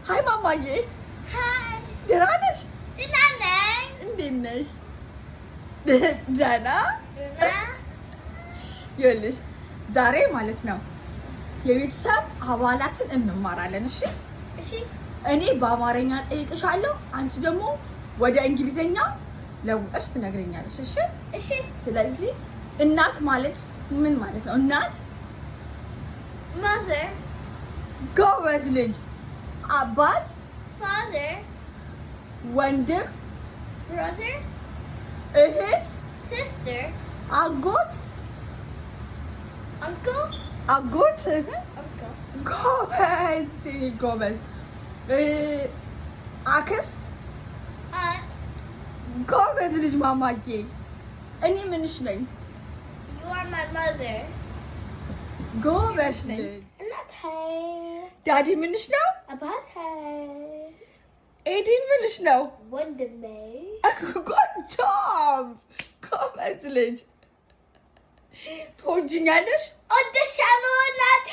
Hi ማማዬ Hi. ደህና ነሽ? ደህና ነኝ። እንዴት ነሽ? ደህና ደህና ይኸውልሽ ዛሬ ማለት ነው የቤተሰብ አባላትን እንማራለን። እሺ እሺ እኔ በአማርኛ ጠይቅሻለሁ፣ አንቺ ደግሞ ወደ እንግሊዘኛ ለውጠሽ ትነግረኛለሽ። እሺ እሺ ስለዚህ እናት ማለት ምን ማለት ነው? እናት mother ጎበዝ ልጅ፣ አባት፣ father ወንድም፣ brother እህት፣ sister አጎት uncle አጎት uncle ጎበዝ ጎበዝ፣ አክስት aunt ጎበዝ ልጅ ማማዬ። እኔ ምንሽ ነኝ? you are my mother ጎበዝ ልጅ። እናቴ ዳዲ ምንሽ ነው? አባቴ ኤዲን ምንሽ ነው? ወንድሜ ጎጆም ጎበዝ ልጅ። ትወጂኛለሽ? እወድሻለሁ እናቴ